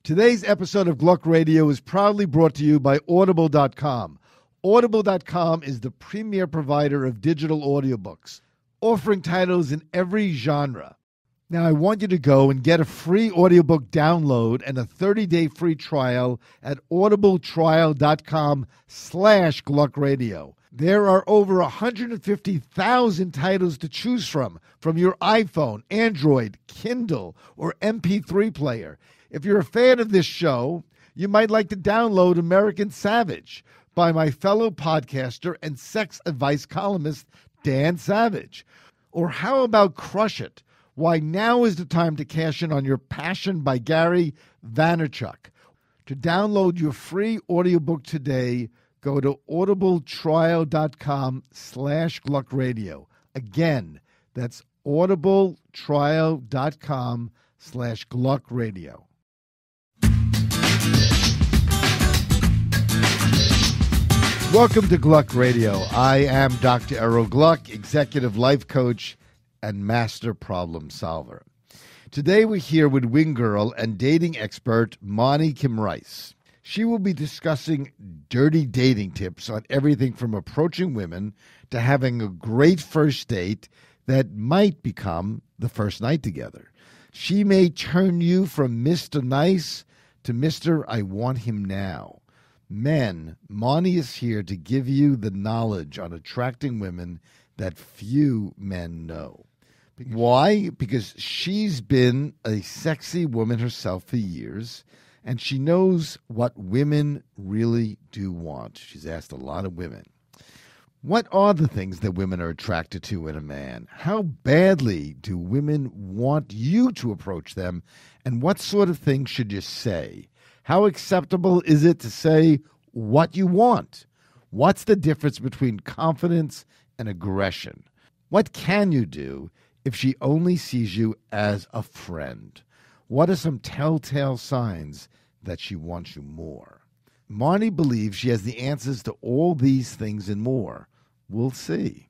Today's episode of Gluck Radio is proudly brought to you by Audible.com. Audible.com is the premier provider of digital audiobooks, offering titles in every genre. Now, I want you to go and get a free audiobook download and a 30-day free trial at audibletrial.com/GluckRadio. There are over 150,000 titles to choose from your iPhone, Android, Kindle, or MP3 player. If you're a fan of this show, you might like to download American Savage by my fellow podcaster and sex advice columnist, Dan Savage. Or how about Crush It? Why now is the time to cash in on your passion by Gary Vaynerchuk. To download your free audiobook today, go to audibletrial.com/GluckRadio. Again, that's audibletrial.com/GluckRadio. Welcome to Gluck Radio. I am Dr. Errol Gluck, executive life coach and master problem solver. Today we're here with wing girl and dating expert Marni Kinrys. She will be discussing dirty dating tips on everything from approaching women to having a great first date that might become the first night together. She may turn you from Mr. Nice to Mr. I want him now. Men, Marni is here to give you the knowledge on attracting women that few men know. Why? Because she's been a sexy woman herself for years, and she knows what women really do want. She's asked a lot of women. What are the things that women are attracted to in a man? How badly do women want you to approach them? And what sort of things should you say? How acceptable is it to say what you want? What's the difference between confidence and aggression? What can you do if she only sees you as a friend? What are some telltale signs that she wants you more? Marni believes she has the answers to all these things and more. We'll see.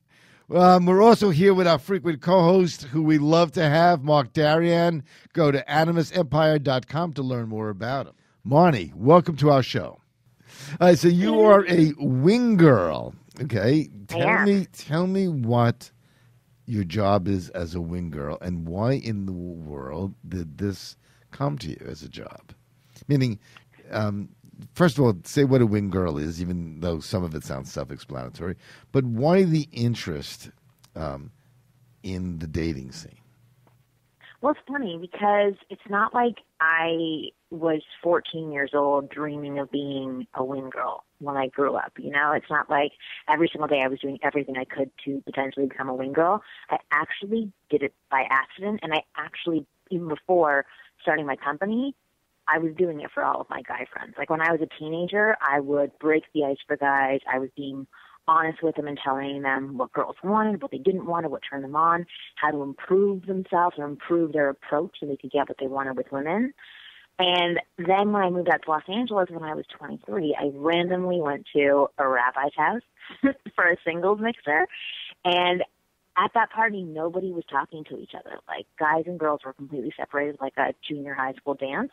We're also here with our frequent co-host, who we love to have, Mark Darian. Go to animusempire.com to learn more about him. Marni, welcome to our show. So you are a wing girl, okay? Tell me what your job is as a wing girl, and why in the world did this come to you as a job? Meaning, first of all, say what a wing girl is, even though some of it sounds self-explanatory. But why the interest in the dating scene? Well, it's funny because it's not like I was 14 years old dreaming of being a wing girl when I grew up. You know, it's not like every single day I was doing everything I could to potentially become a wing girl. I actually did it by accident, and I actually, even before starting my company, I was doing it for all of my guy friends. Like when I was a teenager, I would break the ice for guys. I was being honest with them and telling them what girls wanted, what they didn't want, what turned them on, how to improve themselves or improve their approach so they could get what they wanted with women. And then when I moved out to Los Angeles when I was 23, I randomly went to a rabbi's house for a singles mixer. And at that party, nobody was talking to each other. Like, guys and girls were completely separated, like a junior high school dance.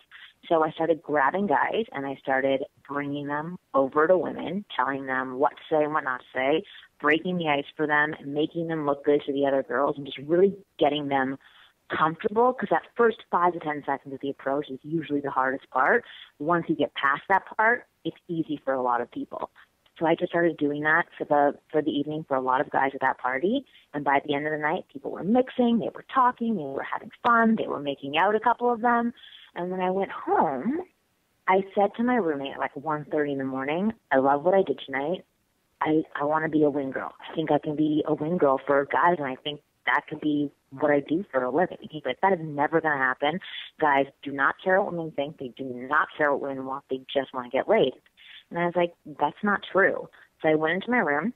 So I started grabbing guys, and I started bringing them over to women, telling them what to say and what not to say, breaking the ice for them, and making them look good to the other girls, and just really getting them comfortable, because that first 5 to 10 seconds of the approach is usually the hardest part. Once you get past that part, it's easy for a lot of people. So I just started doing that for the evening for a lot of guys at that party. And by the end of the night, people were mixing, they were talking, they were having fun, they were making out, a couple of them. And when I went home, I said to my roommate at like 1:30 in the morning, I love what I did tonight. I want to be a wing girl. I think I can be a wing girl for guys, and I think that could be what I do for a living. He's like, that is never going to happen. Guys do not care what women think. They do not care what women want. They just want to get laid. And I was like, that's not true. So I went into my room,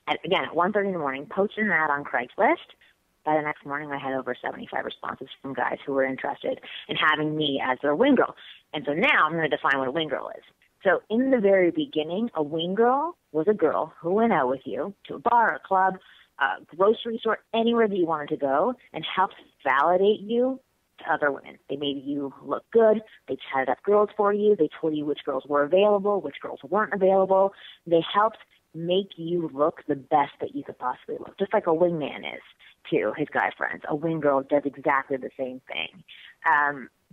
and again, at 1:30 in the morning, posted an ad on Craigslist. By the next morning, I had over 75 responses from guys who were interested in having me as their wing girl. And so now I'm going to define what a wing girl is. So in the very beginning, a wing girl was a girl who went out with you to a bar, a club, a grocery store, anywhere that you wanted to go, and helped validate you to other women. They made you look good. They chatted up girls for you. They told you which girls were available, which girls weren't available. They helped make you look the best that you could possibly look, just like a wingman is to his guy friends. A wing girl does exactly the same thing.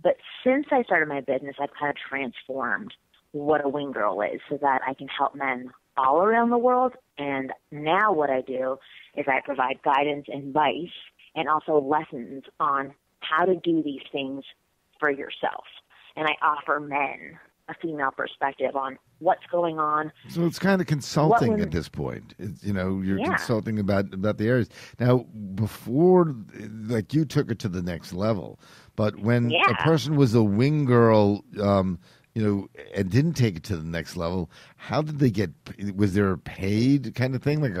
But since I started my business, I've kind of transformed what a wing girl is so that I can help men all around the world. And now what I do is I provide guidance and advice and also lessons on how to do these things for yourself. And I offer men a female perspective on what's going on. So it's kind of consulting at this point. You're consulting about the areas. Now, before, like, you took it to the next level, but when a person was a wing girl, and didn't take it to the next level, how did they get? Was there a paid kind of thing, like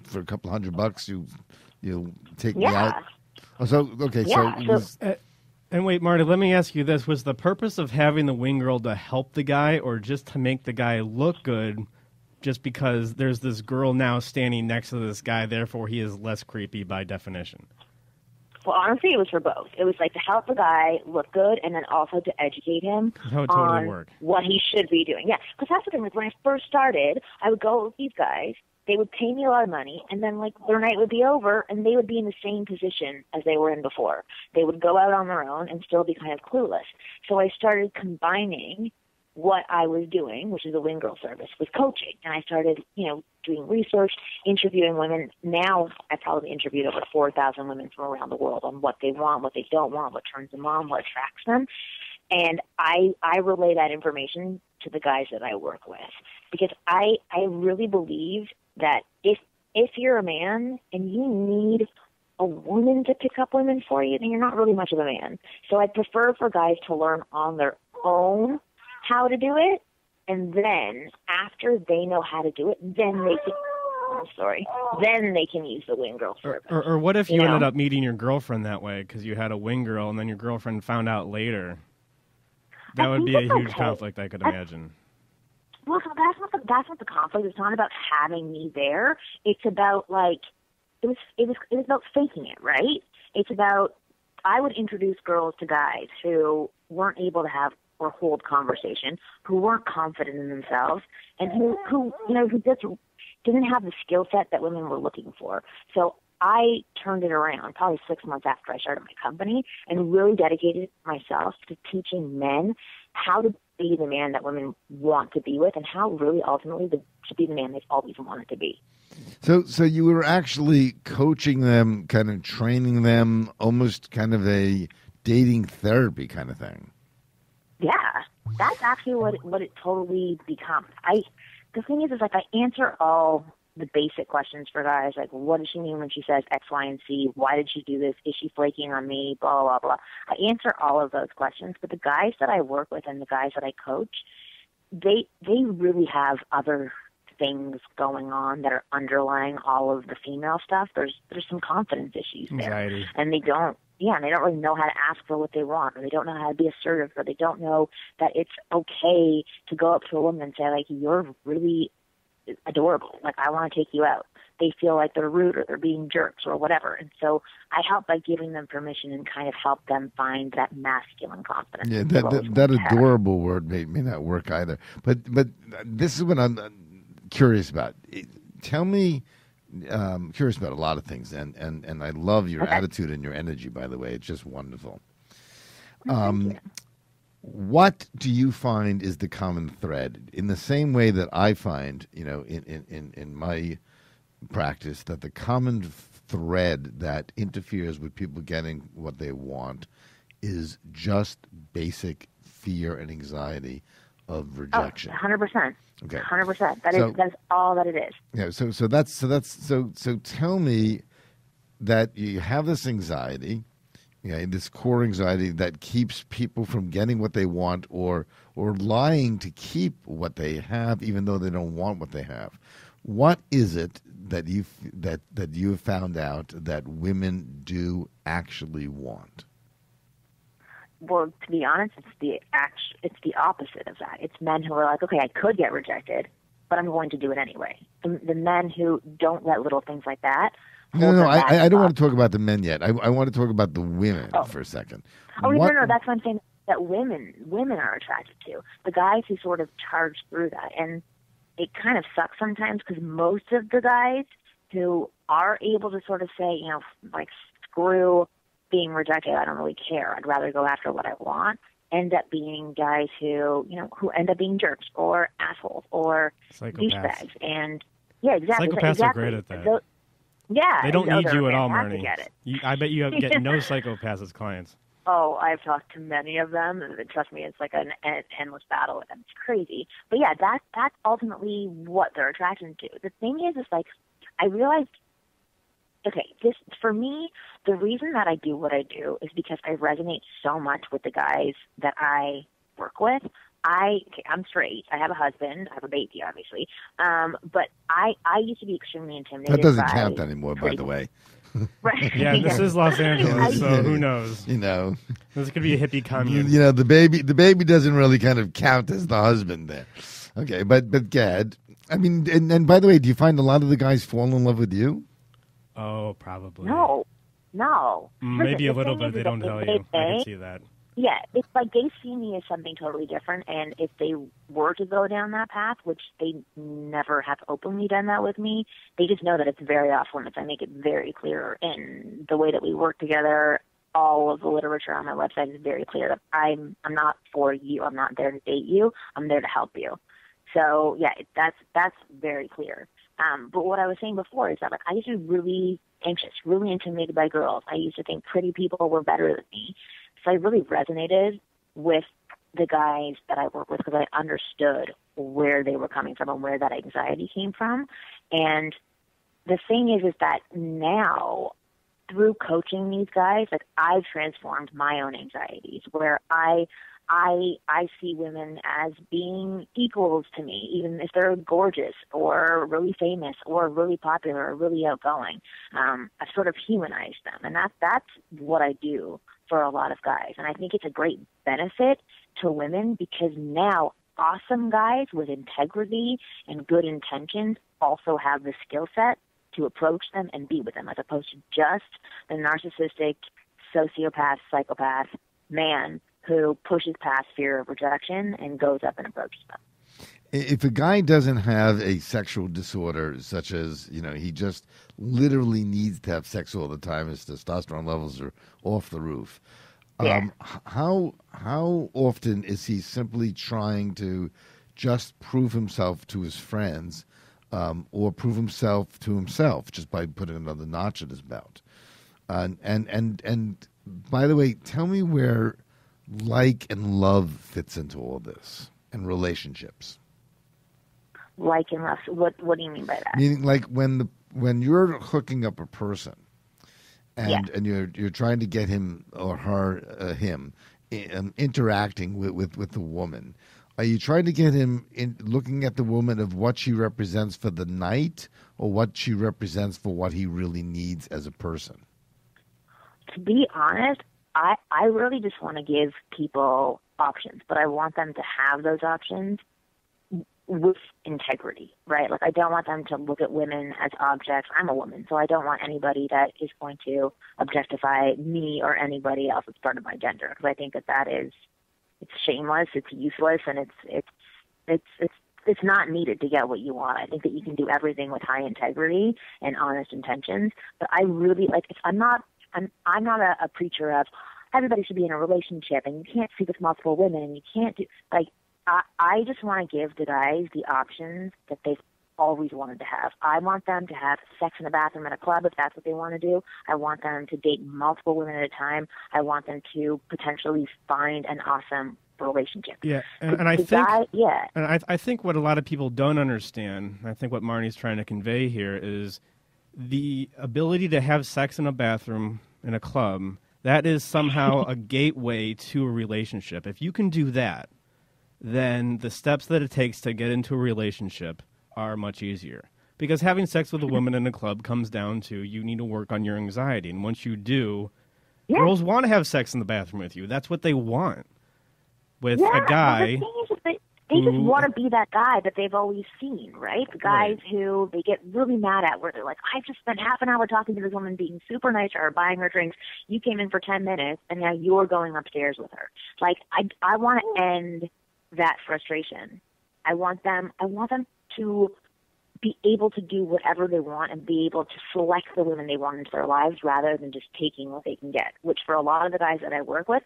for a couple $100, you take me out? Oh, so okay, so it was. And wait, Marty, let me ask you this. Was the purpose of having the wing girl to help the guy or just to make the guy look good just because there's this girl now standing next to this guy, therefore he is less creepy by definition? Well, honestly, it was for both. It was like to help the guy look good and then also to educate him on what he should be doing. Yeah, because that's the thing. Like, when I first started, I would go with these guys. They would pay me a lot of money, and then, like, their night would be over, and they would be in the same position as they were in before. They would go out on their own and still be kind of clueless. So I started combining what I was doing, which is a wing girl service, with coaching. And I started, doing research, interviewing women. Now I probably interviewed over 4,000 women from around the world on what they want, what they don't want, what turns them on, what attracts them. And I relay that information to the guys that I work with, because I really believe that if you're a man and you need a woman to pick up women for you, then you're not really much of a man. So I prefer for guys to learn on their own how to do it, and then after they know how to do it, then they can use the wing girl service. Or what if you ended up meeting your girlfriend that way because you had a wing girl and then your girlfriend found out later? That would be a huge conflict, I could imagine. Well, so that's not the conflict. It's not about having me there. It's about, like, it was about faking it, right? It's about, I would introduce girls to guys who weren't able to have or hold conversation, who weren't confident in themselves, and who just didn't have the skill set that women were looking for. So I turned it around probably 6 months after I started my company and really dedicated myself to teaching men how to be the man that women want to be with and how really ultimately to be the man they've always wanted to be. So you were actually coaching them, kind of training them, almost kind of a dating therapy kind of thing. Yeah, that's actually what it totally becomes. The thing is like I answer all the basic questions for guys, like what does she mean when she says X, Y, and Z? Why did she do this? Is she flaking on me? Blah, blah, blah. I answer all of those questions, but the guys that I work with and the guys that I coach, they really have other things going on that are underlying all of the female stuff. There's some confidence issues there. Anxiety. And they don't really know how to ask for what they want, or they don't know how to be assertive, or they don't know that it's okay to go up to a woman and say, like, you're really adorable. Like, I want to take you out. They feel like they're rude or they're being jerks or whatever. And so I help by giving them permission and kind of help them find that masculine confidence. Yeah, that adorable word may not work either. But this is what I'm curious about. Tell me, curious about a lot of things, and I love your attitude and your energy, by the way. It's just wonderful. Thank you. What do you find is the common thread? In the same way that I find, in my practice, that the common thread that interferes with people getting what they want is just basic fear and anxiety of rejection. 100%. Okay. 100%. That's all that it is. Yeah. So tell me that you have this anxiety. This core anxiety that keeps people from getting what they want or lying to keep what they have, even though they don't want what they have. What is it that you have found out that women do actually want? Well, to be honest, it's the opposite of that. It's men who are like, okay, I could get rejected, but I'm going to do it anyway. The men who don't let little things like that No. I don't want to talk about the men yet. I want to talk about the women for a second. Oh, no. That's what I'm saying. That women are attracted to the guys who sort of charge through that, and it kind of sucks sometimes because most of the guys who are able to sort of say, like, screw being rejected, I don't really care, I'd rather go after what I want, end up being guys who end up being jerks or assholes or douchebags. And yeah, exactly. Psychopaths are great at that. They don't need you at all, Marni. I bet you get no psychopaths as clients. Oh, I've talked to many of them, and trust me, it's like an endless battle with them. It's crazy. But yeah, that's ultimately what they're attracted to. The thing is like, I realized, okay, for me, the reason that I do what I do is because I resonate so much with the guys that I work with. I'm straight. I have a husband. I have a baby, obviously. But I used to be extremely intimidated. That doesn't count anymore, by the way. Right. Yeah, this is Los Angeles, so who knows? This could be a hippie commune. The baby doesn't really kind of count as the husband there. Okay, but Gad, I mean, and by the way, do you find a lot of the guys fall in love with you? Oh, probably. No. Maybe a little bit. They don't tell you. I can see that. Yeah, it's like they see me as something totally different, and if they were to go down that path, which they never have openly done that with me, they just know that it's very off limits. I make it very clear in the way that we work together. All of the literature on my website is very clear that I'm not for you. I'm not there to date you. I'm there to help you. So yeah, that's very clear. But what I was saying before is that, like, I used to be really anxious, really intimidated by girls. I used to think pretty people were better than me. So I really resonated with the guys that I work with because I understood where they were coming from and where that anxiety came from. And the thing is that now, through coaching these guys, like, I've transformed my own anxieties where I see women as being equals to me, even if they're gorgeous or really famous or really popular or really outgoing. I've sort of humanized them, and that's what I do for a lot of guys. And I think it's a great benefit to women because now awesome guys with integrity and good intentions also have the skill set to approach them and be with them, as opposed to just the narcissistic, sociopath, psychopath man who pushes past fear of rejection and goes up and approaches them. If a guy doesn't have a sexual disorder, such as, he just literally needs to have sex all the time, his testosterone levels are off the roof, how often is he simply trying to just prove himself to his friends or prove himself to himself just by putting another notch at his belt? And by the way, tell me where like and love fits into all this and relationships. Like and love. What do you mean by that? Meaning, like, when you're hooking up a person and you're trying to get him or her him interacting with the woman, are you trying to get him looking at the woman of what she represents for the night or what she represents for what he really needs as a person? To be honest, I really just want to give people options, but I want them to have those options with integrity, right? Like, I don't want them to look at women as objects. I'm a woman, so I don't want anybody that is going to objectify me or anybody else as part of my gender, because I think that it's shameless, it's useless, and it's not needed to get what you want. I think that you can do everything with high integrity and honest intentions, but I really I'm not a preacher of everybody should be in a relationship and you can't sleep with multiple women and you can't do, like, I just want to give the guys the options that they've always wanted to have. I want them to have sex in a bathroom at a club if that's what they want to do. I want them to date multiple women at a time. I want them to potentially find an awesome relationship. Yeah, and I think what a lot of people don't understand, I think what Marni's trying to convey here is the ability to have sex in a bathroom in a club. That is somehow a gateway to a relationship. If you can do that, then the steps that it takes to get into a relationship are much easier. Because having sex with a woman in a club comes down to you need to work on your anxiety. And once you do, girls want to have sex in the bathroom with you. That's what they want. With a guy, They just want to be that guy that they've always seen, right? The guys who they get really mad at, where they're like, I've just spent half an hour talking to this woman, being super nice to her, buying her drinks. You came in for 10 minutes, and now you're going upstairs with her. Like, I want to end that frustration. I want them to be able to do whatever they want and be able to select the women they want into their lives rather than just taking what they can get, which for a lot of the guys that I work with,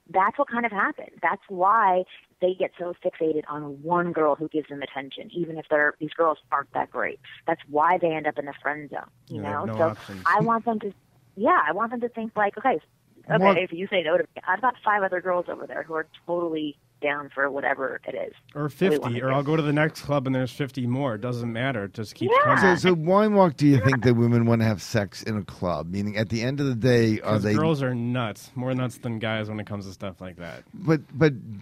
that's what kind of happens. That's why they get so fixated on one girl who gives them attention, even if these girls aren't that great. That's why they end up in the friend zone, you know? No so options. I want them to think like, okay, if you say no to me, I've got 5 other girls over there who are totally down for whatever it is. Or 50, or I'll go to the next club and there's 50 more. It doesn't matter. It just keeps Yeah. coming. So why, Mark, do you think that women want to have sex in a club? Meaning, at the end of the day, are they... girls are nuts. More nuts than guys when it comes to stuff like that. But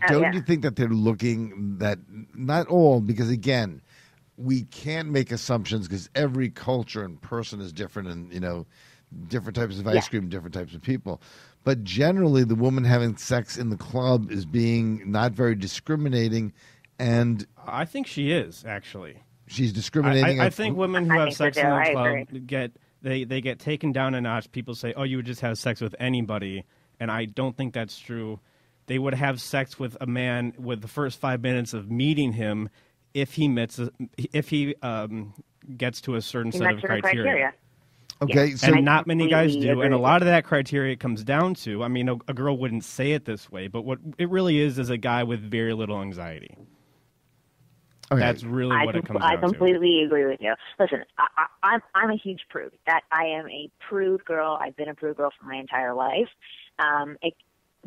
don't you think that they're looking that... Not all, because, again, we can't make assumptions because every culture and person is different and, you know, different types of ice cream, different types of people. But generally, the woman having sex in the club is being not very discriminating, and I think she is, actually. She's discriminating. I think women who have sex in the club get taken down a notch. People say, "Oh, you would just have sex with anybody," and I don't think that's true. They would have sex with a man with the first 5 minutes of meeting him if he gets to a certain set of criteria. Okay, so and not many guys do, and a lot of that criteria comes down to, I mean, a girl wouldn't say it this way, but what it really is a guy with very little anxiety. Okay. That's really what it comes down to. I completely agree with you. Listen, I'm a huge prude. That I am a prude girl. I've been a prude girl for my entire life.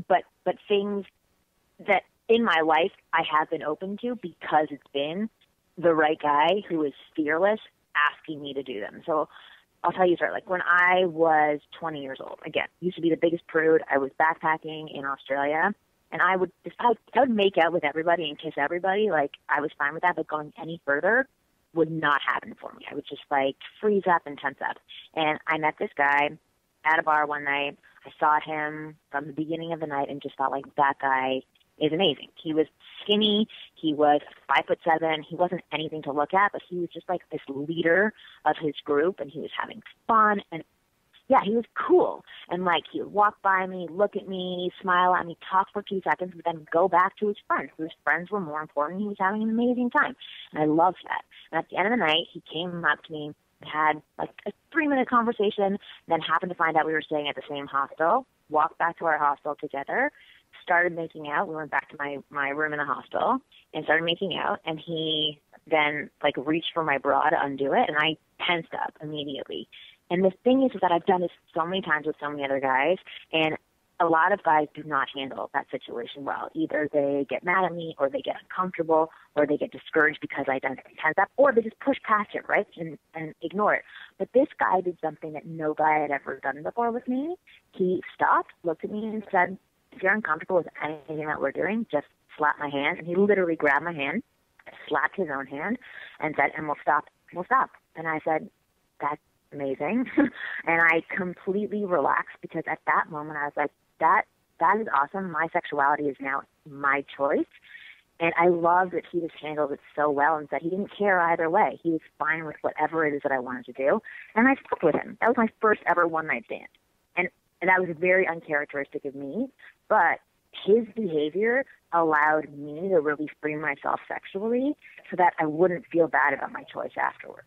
But things that in my life I have been open to because it's been the right guy who is fearless asking me to do them. So I'll tell you a story. Like when I was 20 years old, again, used to be the biggest prude. I was backpacking in Australia, and I would make out with everybody and kiss everybody. Like I was fine with that, but going any further would not happen for me. I would just like freeze up and tense up. And I met this guy at a bar one night. I saw him from the beginning of the night and just thought like that guy is amazing. He was skinny. He was 5'7". He wasn't anything to look at, but he was just like this leader of his group, and he was having fun. And yeah, he was cool. And like he would walk by me, look at me, smile at me, talk for 2 seconds, but then go back to his friends. His friends were more important. He was having an amazing time, and I loved that. And at the end of the night, he came up to me, had like a 3-minute conversation, then happened to find out we were staying at the same hostel. Walked back to our hostel together. Started making out. We went back to my room in the hostel and started making out. And he then like reached for my bra to undo it, and I tensed up immediately. And the thing is that I've done this so many times with so many other guys, and a lot of guys do not handle that situation well. Either they get mad at me, or they get uncomfortable, or they get discouraged because I don't tense up, or they just push past it, right, and ignore it. But this guy did something that no guy had ever done before with me. He stopped, looked at me, and said, if you're uncomfortable with anything that we're doing, just slap my hand. And he literally grabbed my hand, slapped his own hand, and said, and we'll stop. And I said, that's amazing. And I completely relaxed, because at that moment I was like, that is awesome. My sexuality is now my choice. And I love that he just handled it so well and said he didn't care either way. He was fine with whatever it is that I wanted to do. And I slept with him. That was my first ever one-night stand. And that was very uncharacteristic of me, but his behavior allowed me to really free myself sexually so that I wouldn't feel bad about my choice afterwards.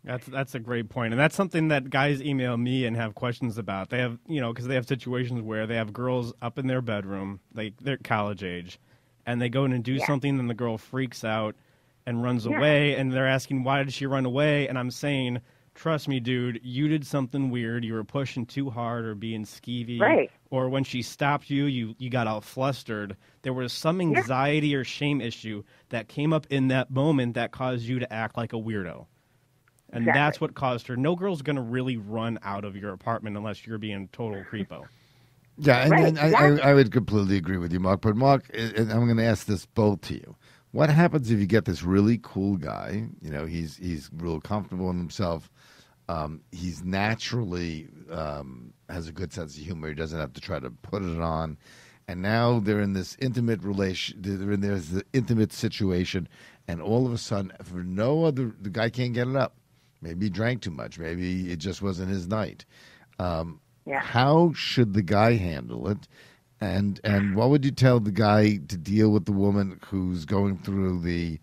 That's a great point, and that's something that guys email me and have questions about. They have, because they have situations where they have girls up in their bedroom, like they're college age, and they go in and do something, and the girl freaks out and runs away, and they're asking, why did she run away? And I'm saying, trust me, dude, you did something weird. You were pushing too hard or being skeevy. Right. Or when she stopped you, you got all flustered. There was some anxiety or shame issue that came up in that moment that caused you to act like a weirdo. And that's what caused her. No girl's going to really run out of your apartment unless you're being total creepo. Yeah, and I would completely agree with you, Mark. But Mark, and I'm going to ask this both to you. What happens if you get this really cool guy? He's real comfortable in himself. He's naturally has a good sense of humor. He doesn't have to try to put it on. and now they're in this intimate there's the intimate situation, and all of a sudden, for no other, the guy can't get it up. Maybe he drank too much. Maybe it just wasn't his night. How should the guy handle it? And what would you tell the guy to deal with the woman who's going through the,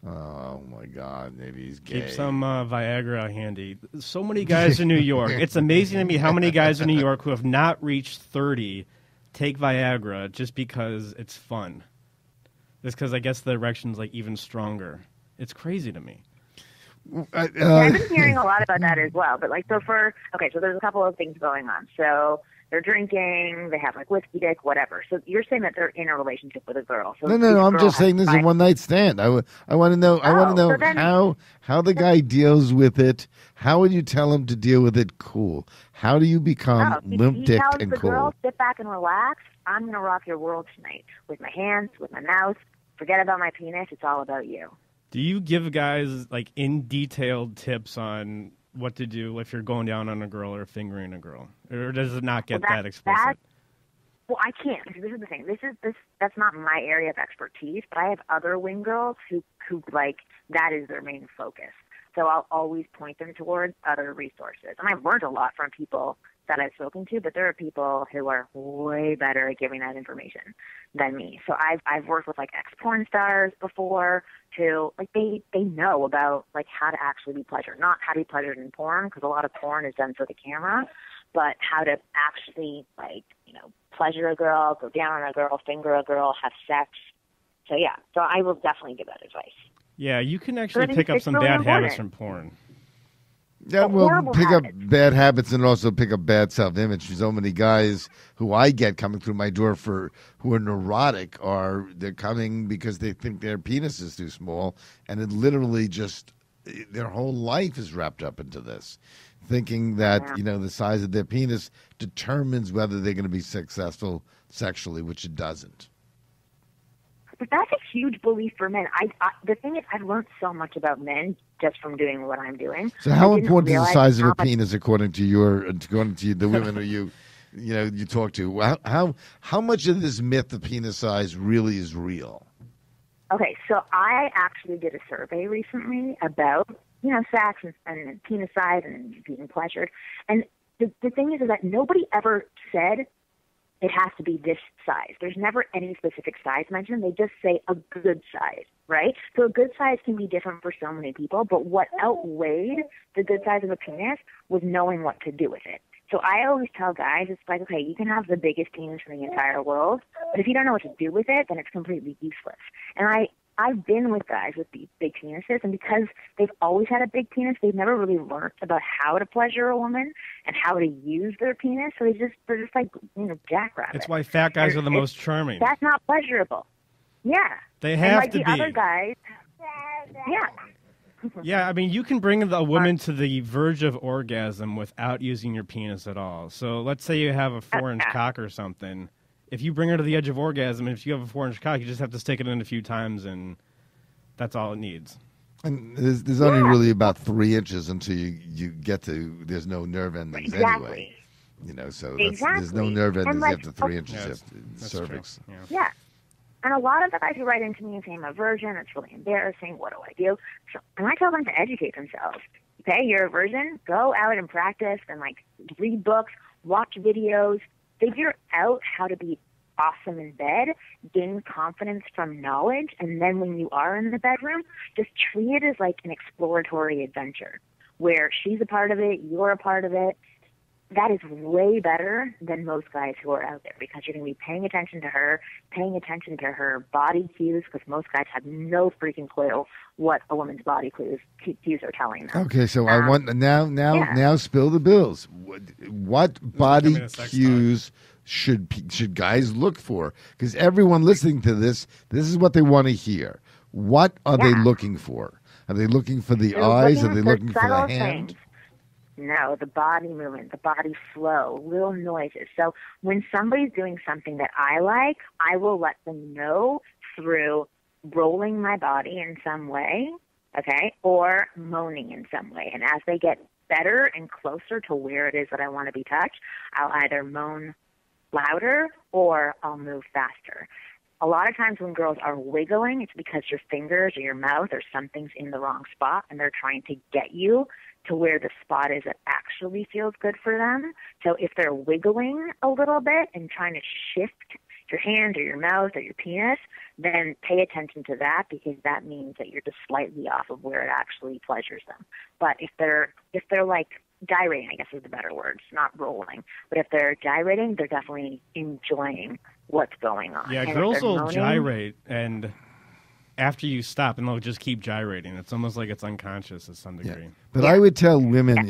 oh my God, maybe he's gay. Keep some Viagra handy. So many guys in New York. It's amazing to me how many guys in New York who have not reached 30 take Viagra just because it's fun. Just because I guess the erection's like even stronger. It's crazy to me. I've been hearing a lot about that as well. But so there's a couple of things going on. So they're drinking, they have like whiskey dick, whatever. So you're saying that they're in a relationship with a girl. So no. I'm just saying this is a one night stand. I want to know. I want to know how the guy deals with it. How would you tell him to deal with it? Cool. How do you become limp dick and the cool? Girl, sit back and relax. I'm gonna rock your world tonight with my hands, with my mouth. Forget about my penis. It's all about you. Do you give guys like in detailed tips on what to do if you're going down on a girl or fingering a girl, or does it not get that explicit? Well, I can't, because this is the thing. That's not my area of expertise, but I have other wing girls who like that is their main focus. So I'll always point them towards other resources. And I've learned a lot from people that I've spoken to, but there are people who are way better at giving that information than me. So I've worked with like ex-porn stars before who like they know about like how to actually be pleasured, not how to be pleasured in porn, because a lot of porn is done for the camera, but how to actually pleasure a girl, go down on a girl, finger a girl, have sex. So I will definitely give that advice. Yeah, you can actually pick up some bad habits from porn. Yeah, well, pick up bad habits and also pick up bad self-image. So many guys who I get coming through my door who are neurotic they're coming because they think their penis is too small, and it literally just their whole life is wrapped up into this, thinking that the size of their penis determines whether they're going to be successful sexually, which it doesn't. But that's a huge belief for men. The thing is, I've learned so much about men just from doing what I'm doing. So, how important is the size of a penis according to the women who you talk to? How much of this myth of penis size really is real? Okay, so I actually did a survey recently about sex and penis size and being pleasured, and the thing is that nobody ever said it has to be this size. There's never any specific size mentioned. They just say a good size, right? So a good size can be different for so many people, but what outweighed the good size of a penis was knowing what to do with it. So I always tell guys, it's like, okay, you can have the biggest penis in the entire world, but if you don't know what to do with it, then it's completely useless. And I've been with guys with big penises, and because they've always had a big penis, they've never really learned about how to pleasure a woman and how to use their penis. So they're just like jackrabbits. That's why fat guys are the most charming. That's not pleasurable. Yeah, they have and to the be. Other guys, yeah. Yeah, I mean, you can bring a woman to the verge of orgasm without using your penis at all. So let's say you have a 4-inch cock or something. If you bring her to the edge of orgasm, if you have a 4-inch cock, you just have to stick it in a few times, and that's all it needs. And there's only really about 3 inches until you get to, there's no nerve endings anyway. So there's no nerve endings after 3 inches cervix. Yeah. And a lot of the guys who write into me and say, I'm a virgin, it's really embarrassing, what do I do? So, and I tell them to educate themselves. Okay, you're a virgin, go out and practice and read books, watch videos, figure out how to be awesome in bed, gain confidence from knowledge, and then when you are in the bedroom, just treat it as like an exploratory adventure where she's a part of it, you're a part of it. That is way better than most guys who are out there, because you're going to be paying attention to her, paying attention to her body cues, because most guys have no freaking clue what a woman's body cues are telling them. Okay, so I want now spill the bills. What body cues should guys look for? Because everyone listening to this is what they want to hear. What are they looking for? Are they looking for the eyes? Are they looking for the hand? Things. No, the body movement, the body flow, little noises. So when somebody's doing something that I like, I will let them know through rolling my body in some way, okay, or moaning in some way. And as they get better and closer to where it is that I want to be touched, I'll either moan louder or I'll move faster. A lot of times when girls are wiggling, it's because your fingers or your mouth or something's in the wrong spot, and they're trying to get you to where the spot is that actually feels good for them. So if they're wiggling a little bit and trying to shift your hand or your mouth or your penis, then pay attention to that, because that means that you're just slightly off of where it actually pleasures them. But if they're like gyrating, I guess is the better word, it's not rolling. But if they're gyrating, they're definitely enjoying what's going on. Yeah, and girls will gyrate, and after you stop, and they'll just keep gyrating. It's almost like it's unconscious to some degree. Yeah. But I would tell women,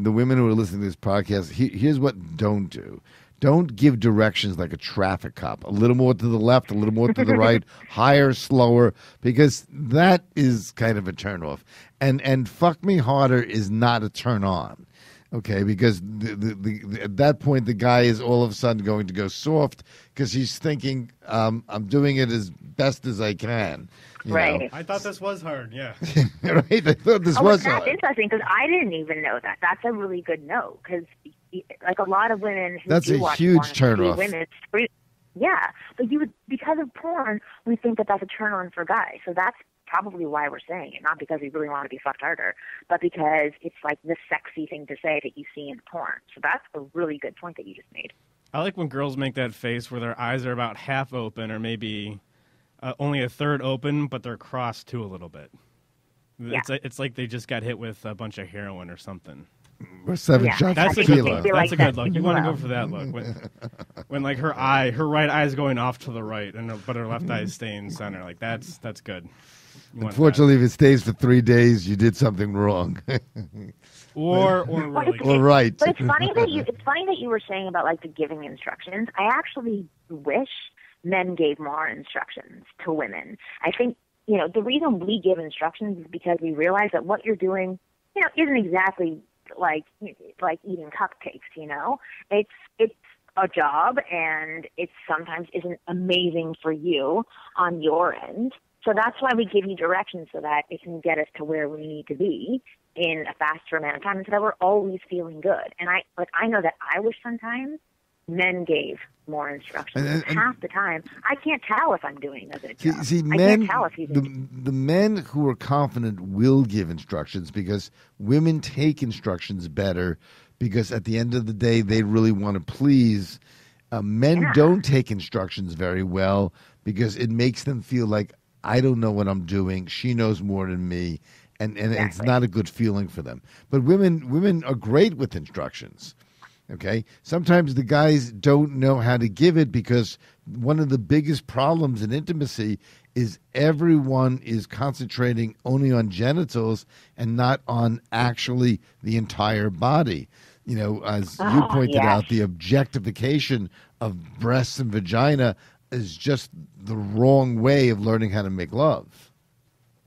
the women who are listening to this podcast, here's what don't do. Don't give directions like a traffic cop. A little more to the left, a little more to the right, higher, slower, because that is kind of a turnoff. And fuck me harder is not a turn on. Okay, because at that point the guy is all of a sudden going to go soft because he's thinking, I'm doing it as best as I can. Right. I thought this was hard, yeah. Right? I thought this was hard. That's interesting, because I didn't even know that. That's a really good note, because like a lot of women who that's do a watch huge porn, turnoff. Women, yeah, but because of porn, we think that that's a turn on for guys. So that's probably why we're saying it, not because we really want to be fucked harder, but because it's like the sexy thing to say that you see in porn. So that's a really good point that you just made. I like when girls make that face where their eyes are about half open, or maybe only a third open, but they're crossed too a little bit. Yeah. It's like they just got hit with a bunch of heroin or something. Or 7 shots That's of a good tequila. look. That's a good look. You want to go for that look. When like her right eye is going off to the right, but her left eye is staying center. Like that's good. Unfortunately, if it stays for 3 days, you did something wrong. or really. Or right. But it's funny that you were saying about like the giving instructions. I actually wish men gave more instructions to women. I think, the reason we give instructions is because we realize that what you're doing, isn't exactly like eating cupcakes, It's a job, and it sometimes isn't amazing for you on your end. So that's why we give you directions, so that it can get us to where we need to be in a faster amount of time, and so that we're always feeling good. And I know that I wish sometimes men gave more instructions. And half the time, I can't tell if I'm doing a good job. See, I can't tell if he's the men who are confident will give instructions, because women take instructions better, because at the end of the day, they really want to please. Men don't take instructions very well, because it makes them feel like, I don't know what I'm doing. She knows more than me, and it's not a good feeling for them. But women are great with instructions. Okay, sometimes the guys don't know how to give it, because one of the biggest problems in intimacy is everyone is concentrating only on genitals and not on actually the entire body. As you pointed out, the objectification of breasts and vagina is just the wrong way of learning how to make love.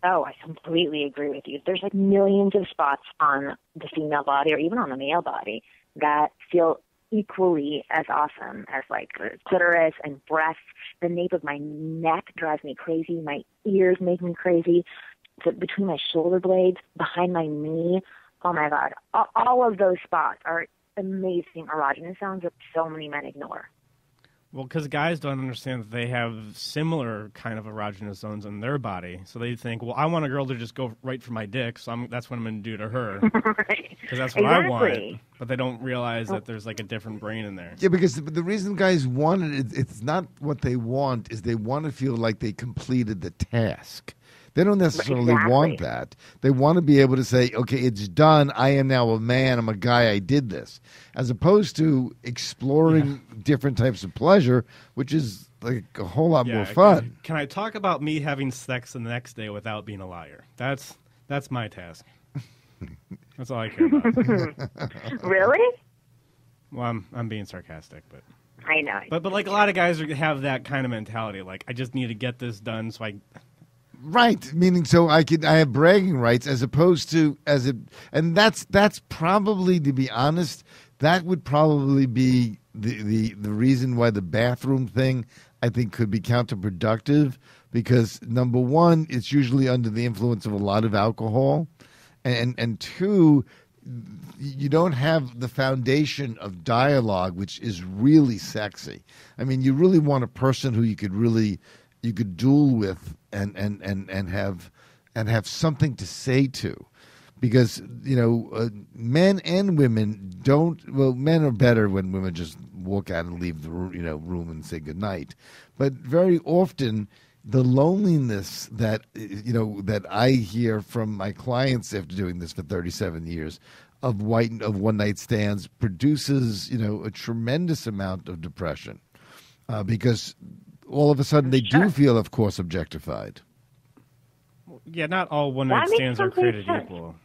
Oh, I completely agree with you. There's like millions of spots on the female body, or even on the male body, that feel equally as awesome as like clitoris and breasts. The nape of my neck drives me crazy. My ears make me crazy. Between my shoulder blades, behind my knee, oh my God. All of those spots are amazing erogenous sounds that so many men ignore. Well, because guys don't understand that they have similar kind of erogenous zones in their body. So they think, well, I want a girl to just go right for my dick, so that's what I'm going to do to her. Right. Because that's what I want. But they don't realize that there's like a different brain in there. Yeah, because the reason guys want it, it's not what they want, is they want to feel like they completed the task. They don't necessarily want that. They want to be able to say, okay, it's done. I am now a man. I'm a guy. I did this. As opposed to exploring different types of pleasure, which is like a whole lot more fun. Can I talk about me having sex the next day without being a liar? That's my task. That's all I care about. Really? Well, I'm being sarcastic, but I know. But like a lot of guys have that kind of mentality. Like, I just need to get this done, so I. Right, meaning so I have bragging rights, as opposed to and that's probably, to be honest, that would probably be the reason why the bathroom thing, I think, could be counterproductive, because number one, it's usually under the influence of a lot of alcohol, and two, you don't have the foundation of dialogue, which is really sexy. I mean, you really want a person who you could duel with and have something to say to, because men and women don't. Well, men are better when women just walk out and leave the room and say goodnight, but very often the loneliness that that I hear from my clients after doing this for 37 years of one night stands produces a tremendous amount of depression, because all of a sudden they do feel, of course, objectified. Yeah, not all one night stands are created equal.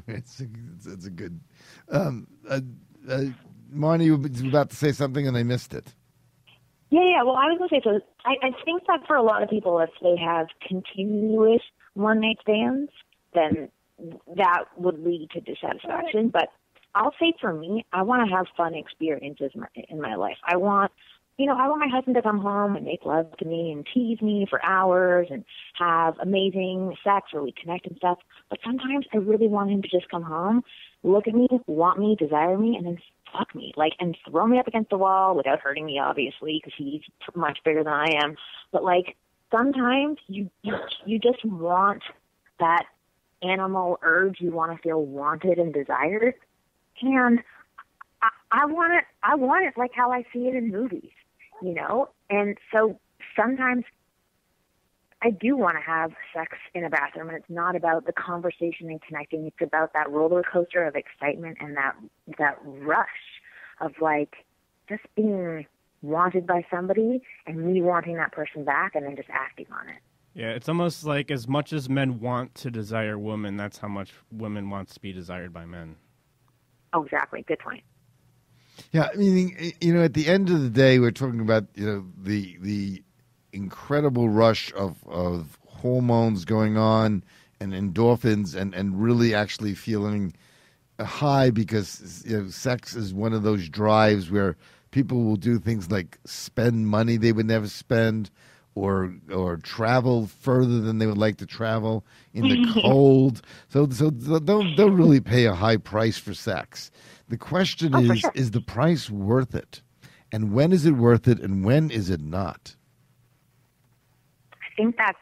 It's a good. Marni, you were about to say something and I missed it. Yeah. Well, I was going to say, so I think that for a lot of people, if they have continuous one-night stands, then that would lead to dissatisfaction. But I'll say for me, I want to have fun experiences in my life. I want my husband to come home and make love to me and tease me for hours and have amazing sex where we connect and stuff. But sometimes I really want him to just come home, look at me, want me, desire me, and then fuck me, and throw me up against the wall without hurting me, obviously, because he's much bigger than I am. But sometimes you just want that animal urge. You want to feel wanted and desired, and I want it like how I see it in movies, And so sometimes I do want to have sex in a bathroom, and it's not about the conversation and connecting. It's about that roller coaster of excitement and that rush of just being wanted by somebody and me wanting that person back and then just acting on it. Yeah, it's almost like as much as men want to desire women, that's how much women wants to be desired by men. Oh, exactly. Good point. Yeah, I mean, at the end of the day, we're talking about the incredible rush of hormones going on and endorphins and really actually feeling high, because sex is one of those drives where people will do things like spend money they would never spend, or travel further than they would like to travel in the cold. So they'll really pay a high price for sex. The question is the price worth it? And when is it worth it, and when is it not? I think that's,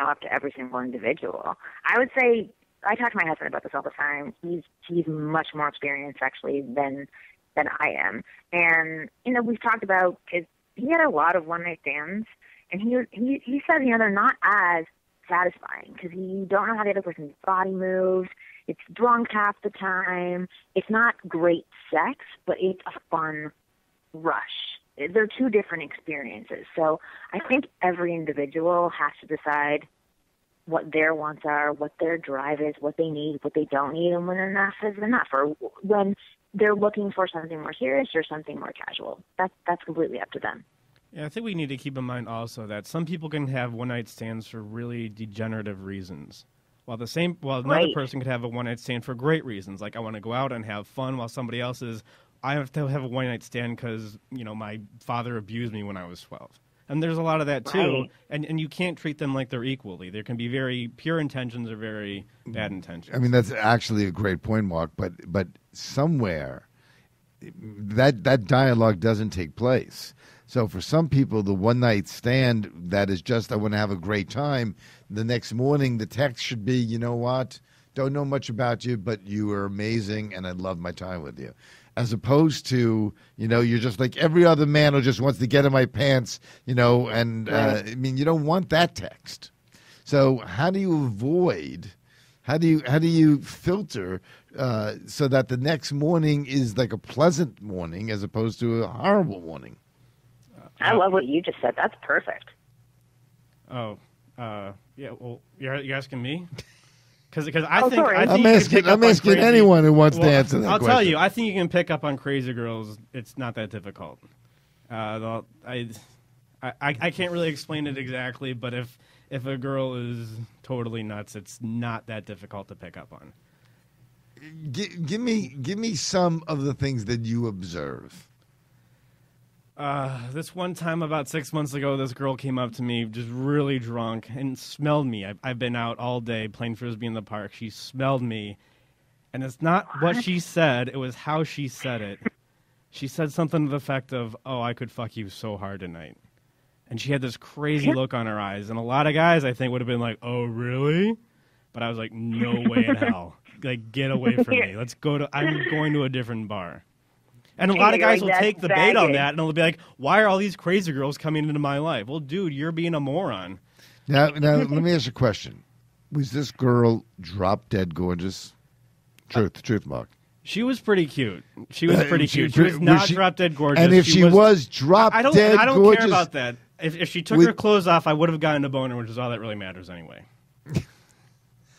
up to every single individual. I would say, I talk to my husband about this all the time. He's much more experienced sexually than I am. And, we've talked about, because he had a lot of one-night stands, and he says, they're not as satisfying because you don't know how the other person's body moves. It's drunk half the time. It's not great sex, but it's a fun rush. They're two different experiences. So I think every individual has to decide what their wants are, what their drive is, what they need, what they don't need, and when enough is enough, or when they're looking for something more serious or something more casual. That's completely up to them. Yeah, I think we need to keep in mind also that some people can have one-night stands for really degenerative reasons, while another person could have a one-night stand for great reasons, like I want to go out and have fun, while somebody else is, I have to have a one-night stand because, my father abused me when I was 12. And there's a lot of that, too, and you can't treat them like they're equally. There can be very pure intentions or very bad intentions. I mean, that's actually a great point, Mark, but somewhere that dialogue doesn't take place. So for some people, the one-night stand that is just, I want to have a great time, the next morning the text should be, you know what, don't know much about you, but you are amazing and I love my time with you. As opposed to, you're just like every other man who just wants to get in my pants, and I mean, you don't want that text. So how do you filter so that the next morning is like a pleasant morning as opposed to a horrible morning? I love what you just said. That's perfect. Oh, yeah. Well, you're asking me? Because I think I'm asking anyone who wants to answer that question. I'll tell you, I think you can pick up on crazy girls. It's not that difficult. I can't really explain it exactly, but if a girl is totally nuts, it's not that difficult to pick up on. Give me some of the things that you observe. This one time about 6 months ago, this girl came up to me just really drunk and smelled me. I've been out all day playing Frisbee in the park. She smelled me, And it's not what she said, it was how she said it. She said something to the effect of, "Oh, I could fuck you so hard tonight." And she had this crazy look on her eyes. And a lot of guys, I think, would have been like, "Oh, really?" But I was like, "No way in hell. Like, get away from me. I'm going to a different bar." And a lot of guys will take the bait on that, and they'll be like, "Why are all these crazy girls coming into my life?" Well, dude, you're being a moron. Now, let me ask you a question. Was this girl drop dead gorgeous? Truth, Mark. She was pretty cute. She was not drop dead gorgeous. And if she was drop dead gorgeous, I don't care about that. If she took her clothes off, I would have gotten a boner, which is all that really matters anyway.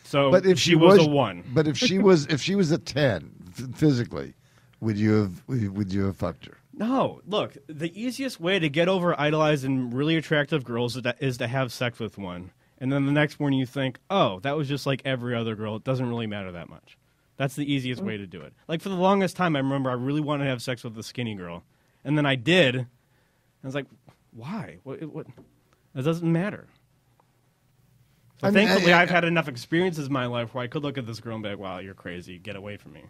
So, but if she was a 1. But if she was a 10 physically, would you have fucked her? No. Look, the easiest way to get over idolizing really attractive girls is to have sex with one, and then the next morning you think, "Oh, that was just like every other girl. It doesn't really matter that much." That's the easiest way to do it. Like, for the longest time, I remember I really wanted to have sex with a skinny girl. And then I did. And I was like, why? What? That doesn't matter. So thankfully, I've had enough experiences in my life where I could look at this girl and be like, "Wow, you're crazy. Get away from me."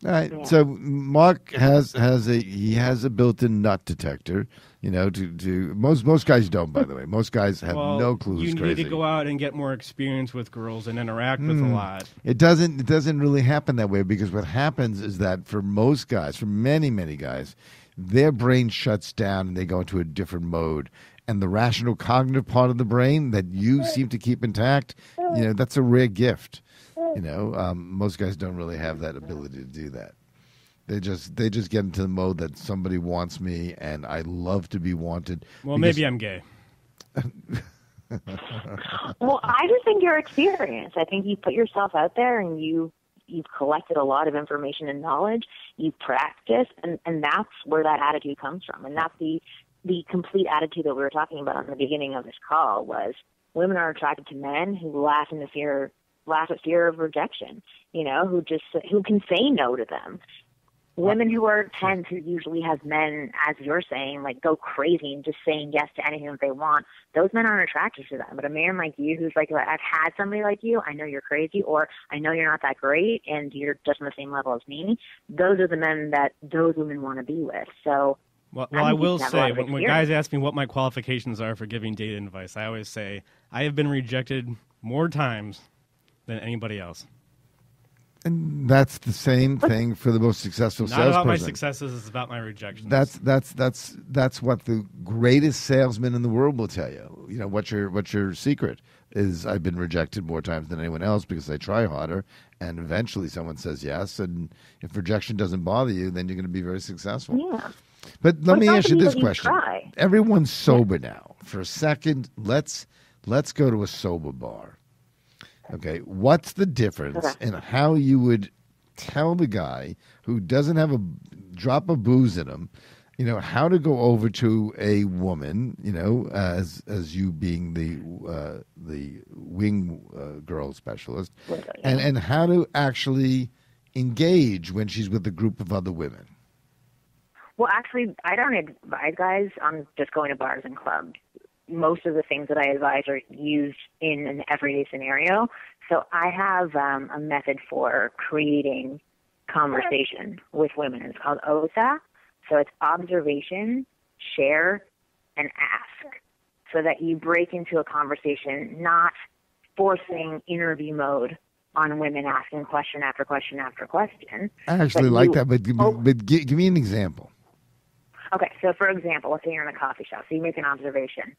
All right. Yeah. So Mark has a built-in nut detector. You know, to most guys don't, by the way. Most guys have no clue who's crazy. You need to go out and get more experience with girls and interact with a lot. It doesn't really happen that way, because what happens is that for most guys, for many guys, their brain shuts down and they go into a different mode. And the rational cognitive part of the brain that you seem to keep intact, that's a rare gift. Most guys don't really have that ability to do that. They just get into the mode that somebody wants me and I love to be wanted. Well, maybe I'm gay. Well, I just think your experience. I think you put yourself out there and you've collected a lot of information and knowledge. You've practiced, and that's where that attitude comes from. And that's the complete attitude that we were talking about in the beginning of this call was women are attracted to men who laugh at fear of rejection, who can say no to them. Women who are tense, who usually have men, as you're saying, like go crazy and just saying yes to anything that they want, those men aren't attracted to them. But a man like you who's like, I've had somebody like you, I know you're crazy, or I know you're not that great and you're just on the same level as me, those are the men that those women want to be with. So, well, I will say, when guys ask me what my qualifications are for giving dating advice, I always say, I have been rejected more times than anybody else. And that's the same thing for the most successful salesperson. Not about my successes, it's about my rejections. That's what the greatest salesman in the world will tell you. What's your secret is I've been rejected more times than anyone else because I try harder, and eventually someone says yes, and if rejection doesn't bother you, then you're going to be very successful. Yeah. But let me ask you this question. Everyone's sober now. For a second, let's go to a sober bar. Okay, what's the difference in how you would tell the guy who doesn't have a drop of booze in him, how to go over to a woman, as you being the wing girl specialist, and how to actually engage when she's with a group of other women? Well, actually, I don't advise guys on just going to bars and clubs. Most of the things that I advise are used in an everyday scenario. So I have a method for creating conversation with women. It's called OSA. So it's observation, share, and ask. So that you break into a conversation, not forcing interview mode on women asking question after question after question. I actually like that, but give me an example. Okay, so for example, let's say you're in a coffee shop. So you make an observation,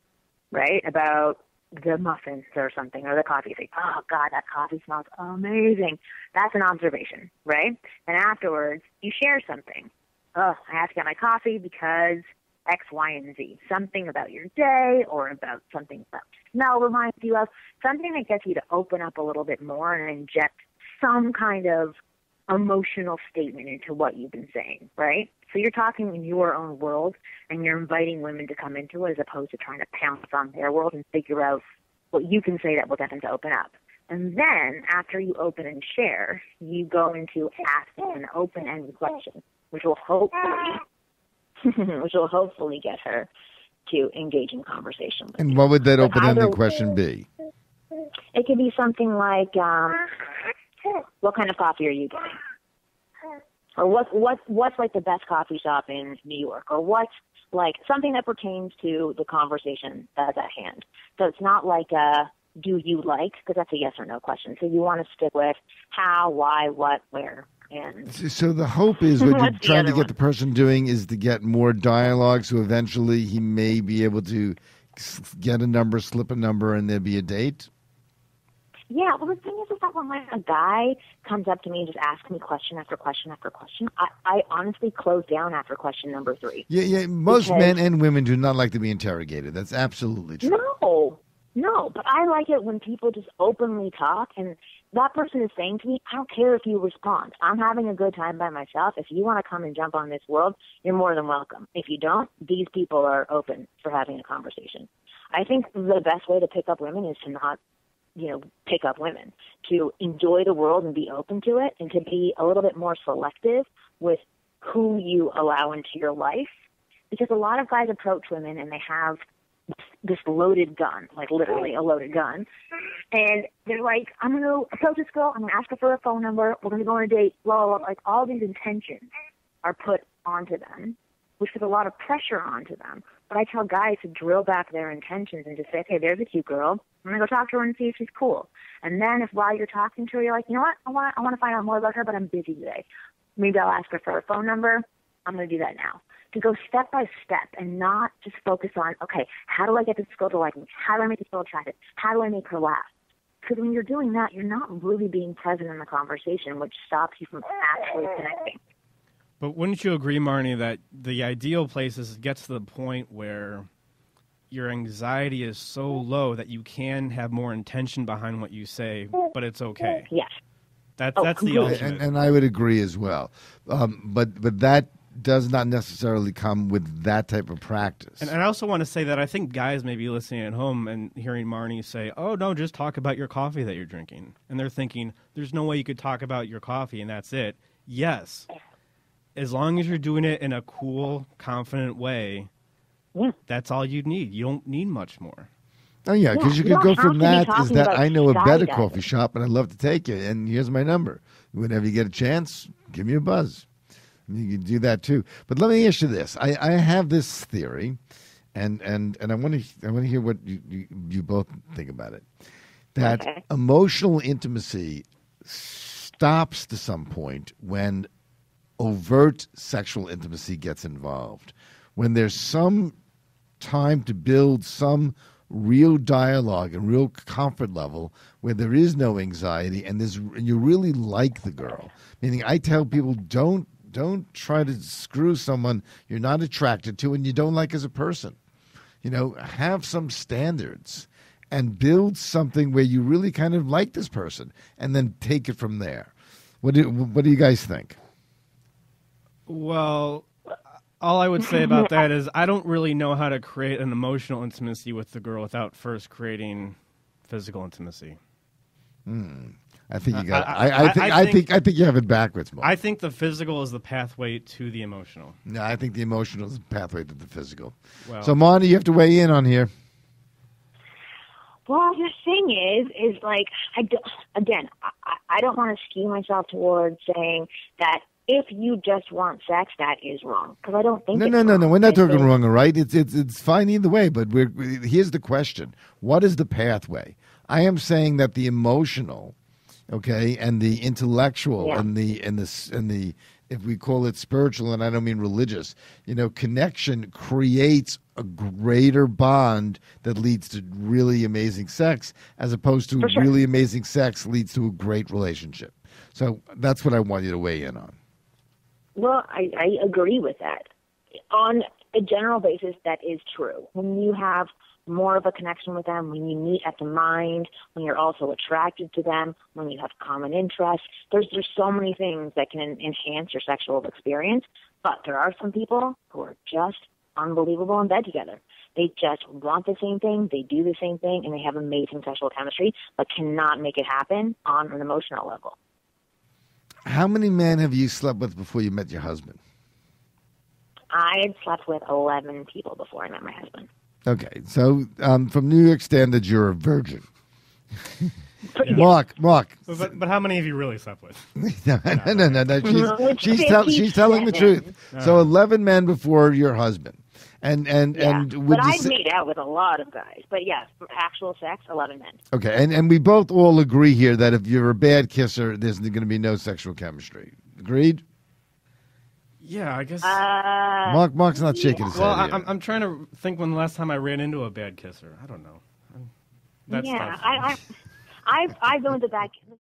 right, about the muffins or something, or the coffee. You say, "Oh, God, that coffee smells amazing." That's an observation, right? And afterwards, you share something. "Oh, I have to get my coffee because X, Y, and Z." Something about your day or about something that smell reminds you of. Something that gets you to open up a little bit more and inject some kind of emotional statement into what you've been saying, right? So you're talking in your own world, and you're inviting women to come into it as opposed to trying to pounce on their world and figure out what you can say that will get them to open up. And then after you open and share, you go into asking an open-ended question, which will hopefully get her to engage in conversation with you. And what would that open-ended question be? It could be something like, what kind of coffee are you getting? Or what's like the best coffee shop in New York? Or what's like something that pertains to the conversation that's at hand. So it's not like do you like, because that's a yes or no question. So you want to stick with how, why, what, where. And so the hope is what you're trying to get the person doing is to get more dialogue, so eventually he may be able to get a number, slip a number, and there'll be a date? Yeah, well, the thing is that when a guy comes up to me and just asks me question after question after question, I honestly close down after question number 3. Yeah. Most men and women do not like to be interrogated. That's absolutely true. No, but I like it when people just openly talk, and that person is saying to me, I don't care if you respond. I'm having a good time by myself. If you want to come and jump on this world, you're more than welcome. If you don't, these people are open for having a conversation. I think the best way to pick up women is to not, pick up women, to enjoy the world and be open to it, and to be a little bit more selective with who you allow into your life. Because a lot of guys approach women and they have this loaded gun, like literally a loaded gun. And they're like, I'm going to approach this girl, I'm going to ask her for her phone number, we're going to go on a date, blah, blah, blah. Like all these intentions are put onto them, which puts a lot of pressure onto them. But I tell guys to drill back their intentions and just say, okay, there's a cute girl. I'm going to go talk to her and see if she's cool. And then if while you're talking to her, you're like, you know what, I want to find out more about her, but I'm busy today. Maybe I'll ask her for her phone number. I'm going to do that now. To go step by step and not just focus on, okay, how do I get this girl to like me? How do I make this girl attractive? How do I make her laugh? Because when you're doing that, you're not really being present in the conversation, which stops you from actually connecting. But wouldn't you agree, Marni, that the ideal place is it gets to the point where your anxiety is so low that you can have more intention behind what you say, but it's okay? Yes. That's the ultimate. And I would agree as well. But that does not necessarily come with that type of practice. And I also want to say that I think guys may be listening at home and hearing Marni say, oh, no, just talk about your coffee that you're drinking. And they're thinking, there's no way you could talk about your coffee and that's it. Yes. As long as you're doing it in a cool, confident way, that's all you need. You don't need much more. Oh, yeah, because you could go from that is that I know a better coffee shop and I'd love to take you, and here's my number. Whenever you get a chance, give me a buzz. You can do that too. But let me ask you this. I have this theory, and I want to hear what you both think about it. That emotional intimacy stops to some point when overt sexual intimacy gets involved. When there's some time to build some real dialogue and real comfort level where there is no anxiety and you really like the girl. Meaning I tell people don't try to screw someone you're not attracted to and you don't like as a person. Have some standards and build something where you really kind of like this person and then take it from there. What do you guys think? Well, all I would say about that is I don't really know how to create an emotional intimacy with the girl without first creating physical intimacy. I think you got. I think you have it backwards, Mo. I think the physical is the pathway to the emotional. No, I think the emotional is the pathway to the physical. Well, so, Marni, you have to weigh in on here. Well, the thing is like I don't want to skew myself towards saying that if you just want sex, that is wrong. Because I don't think No. We're not talking wrong, all right? It's fine either way. But here's the question: what is the pathway? I am saying that the emotional, okay, and the intellectual, and the if we call it spiritual, and I don't mean religious, connection creates a greater bond that leads to really amazing sex, as opposed to really amazing sex leads to a great relationship. So that's what I want you to weigh in on. Well, I agree with that. On a general basis, that is true. When you have more of a connection with them, when you meet at the mind, when you're also attracted to them, when you have common interests, there's so many things that can enhance your sexual experience. But there are some people who are just unbelievable in bed together. They just want the same thing, they do the same thing, and they have amazing sexual chemistry, but cannot make it happen on an emotional level. How many men have you slept with before you met your husband? I had slept with 11 people before I met my husband. Okay, so from New York standards, you're a virgin. But, yeah. Mark. But how many of you really slept with? No. She's telling the truth. So 11 men before your husband. And but I've made out with a lot of guys. But yes, for actual sex, 11 men. Okay, and we both all agree here that if you're a bad kisser, there's going to be no sexual chemistry. Agreed? Yeah, I guess. Mark's not shaking his head. Well, here. I'm trying to think when the last time I ran into a bad kisser. I don't know. That's tough. I've gone to bad.